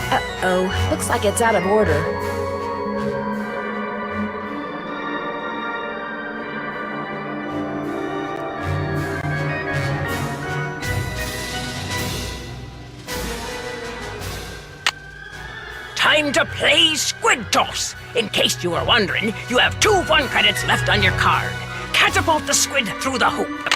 Uh-oh, looks like it's out of order. Time to play Squid Toss! In case you were wondering, you have 2 fun credits left on your card. Catapult the squid through the hoop.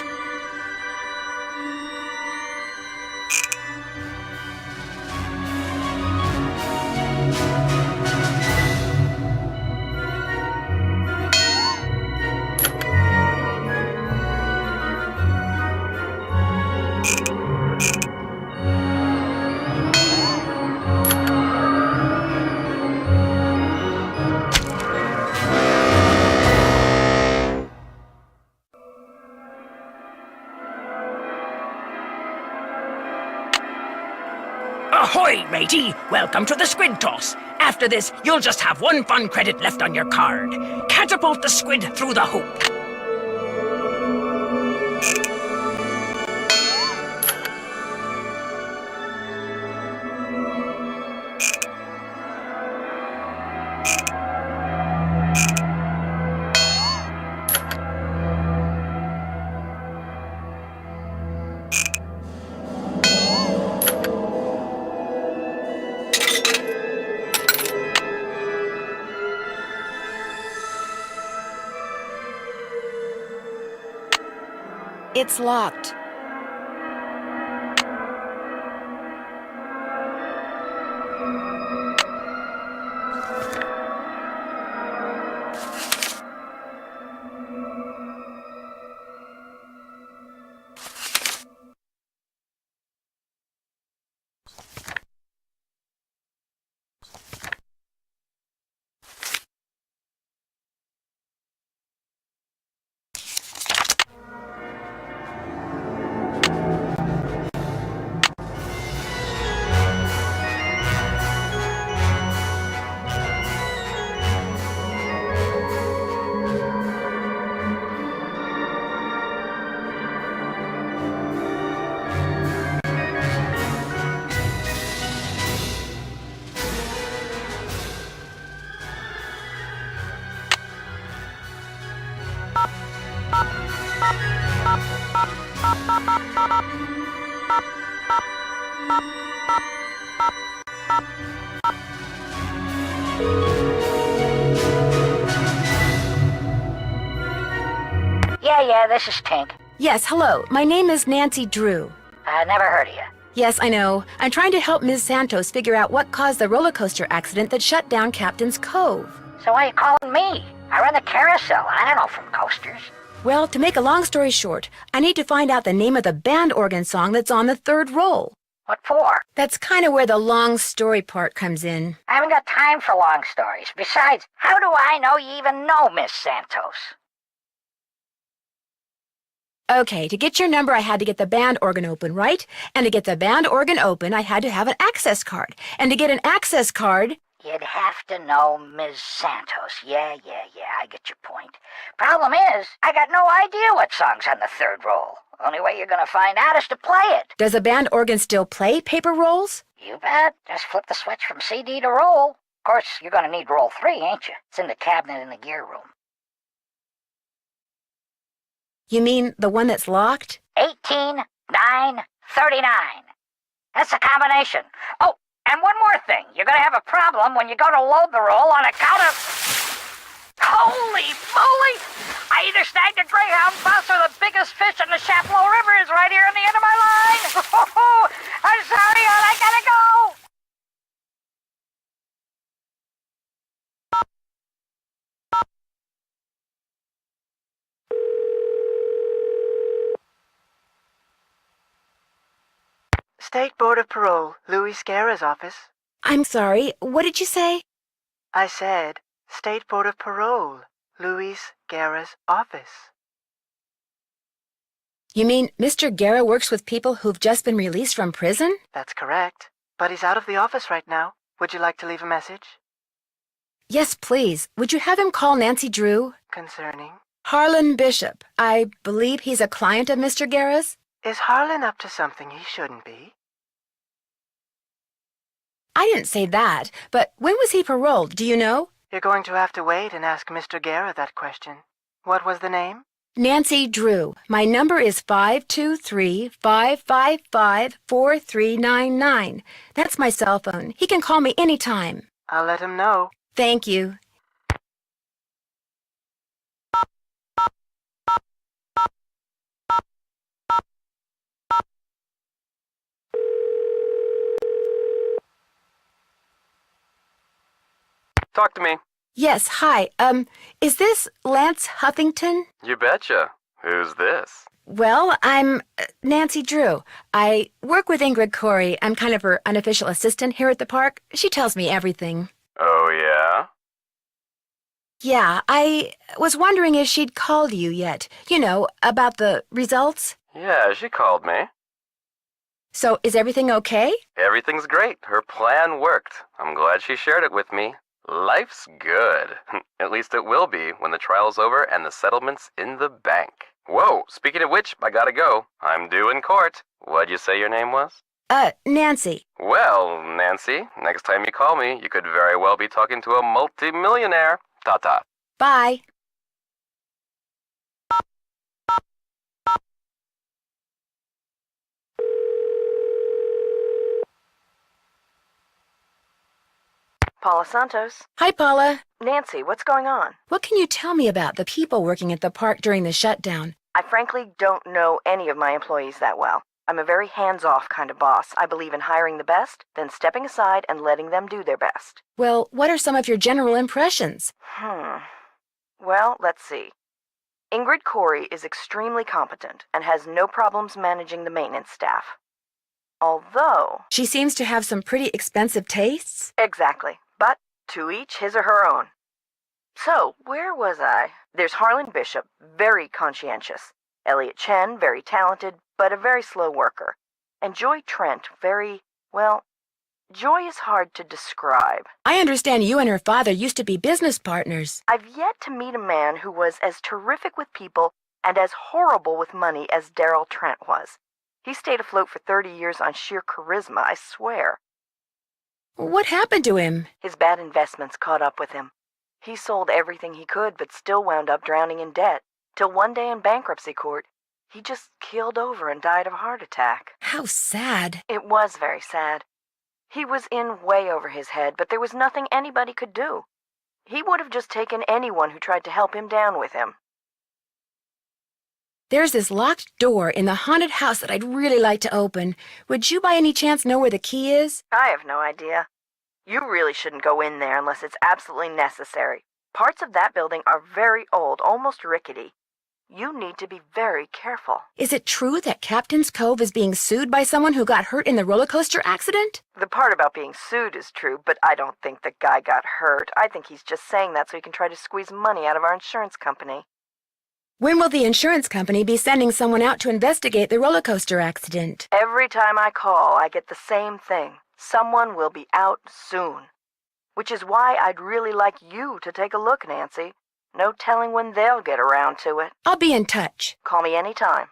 Ahoy, matey! Welcome to the Squid Toss. After this, you'll just have 1 fun credit left on your card. Catapult the squid through the hoop. It's locked. Yeah, this is Tink. Yes, hello. My name is Nancy Drew. Never heard of you. Yes, I know. I'm trying to help Ms. Santos figure out what caused the roller coaster accident that shut down Captain's Cove. So why are you calling me? I run the carousel. I don't know from coasters. Well, to make a long story short, I need to find out the name of the band organ song that's on the 3rd roll. What for? That's kind of where the long story part comes in. I haven't got time for long stories. Besides, how do I know you even know Miss Santos? Okay, to get your number, I had to get the band organ open, right? And to get the band organ open, I had to have an access card. And to get an access card... You'd have to know Miss Santos. Yeah, I get your point. Problem is, I got no idea what song's on the 3rd roll. Only way you're gonna find out is to play it. Does a band organ still play paper rolls? You bet. Just flip the switch from CD to roll. Of course, you're gonna need roll 3, ain't you? It's in the cabinet in the gear room. You mean the one that's locked? 18, 9, 39. That's the combination. Oh, and one more thing. You're gonna have a problem when you go to load the roll on account of... Holy moly! I either snagged a Greyhound bus or the biggest fish in the Chapleau River is right here on the end of my line. I'm sorry, hon. I gotta go. State Board of Parole, Louis Scarra's office. I'm sorry, what did you say? I said, State Board of Parole, Louis Scarra's office. You mean Mr. Guerra works with people who've just been released from prison? That's correct. But he's out of the office right now. Would you like to leave a message? Yes, please. Would you have him call Nancy Drew? Concerning? Harlan Bishop. I believe he's a client of Mr. Guerra's? Is Harlan up to something he shouldn't be? I didn't say that, but when was he paroled, do you know? You're going to have to wait and ask Mr. Guerra that question. What was the name? Nancy Drew. My number is 523-555-4399. That's my cell phone. He can call me anytime. I'll let him know. Thank you. Talk to me. Yes, hi. Is this Lance Huffington? You betcha. Who's this? Well, I'm Nancy Drew. I work with Ingrid Corey. I'm kind of her unofficial assistant here at the park. She tells me everything. Oh, yeah? Yeah, I was wondering if she'd called you yet. You know, about the results. Yeah, she called me. So, is everything okay? Everything's great. Her plan worked. I'm glad she shared it with me. Life's good. At least it will be when the trial's over and the settlement's in the bank. Whoa, speaking of which, I gotta go. I'm due in court. What'd you say your name was? Nancy. Well, Nancy, next time you call me, you could very well be talking to a multi-millionaire. Ta-ta. Bye. Paula Santos. Hi, Paula. Nancy, what's going on? What can you tell me about the people working at the park during the shutdown? I frankly don't know any of my employees that well. I'm a very hands-off kind of boss. I believe in hiring the best, then stepping aside and letting them do their best. Well, what are some of your general impressions? Well, let's see. Ingrid Corey is extremely competent and has no problems managing the maintenance staff. Although... She seems to have some pretty expensive tastes. Exactly. But to each his or her own. So, where was I? There's Harlan Bishop, very conscientious. Elliot Chen, very talented, but a very slow worker. And Joy Trent, well, Joy is hard to describe. I understand you and her father used to be business partners. I've yet to meet a man who was as terrific with people and as horrible with money as Darrell Trent was. He stayed afloat for 30 years on sheer charisma, I swear. What happened to him? His bad investments caught up with him. He sold everything he could, but still wound up drowning in debt. Till one day in bankruptcy court, he just keeled over and died of a heart attack. How sad. It was very sad. He was in way over his head, but there was nothing anybody could do. He would have just taken anyone who tried to help him down with him. There's this locked door in the haunted house that I'd really like to open. Would you by any chance know where the key is? I have no idea. You really shouldn't go in there unless it's absolutely necessary. Parts of that building are very old, almost rickety. You need to be very careful. Is it true that Captain's Cove is being sued by someone who got hurt in the roller coaster accident? The part about being sued is true, but I don't think the guy got hurt. I think he's just saying that so he can try to squeeze money out of our insurance company. When will the insurance company be sending someone out to investigate the roller coaster accident? Every time I call, I get the same thing. Someone will be out soon. Which is why I'd really like you to take a look, Nancy. No telling when they'll get around to it. I'll be in touch. Call me anytime.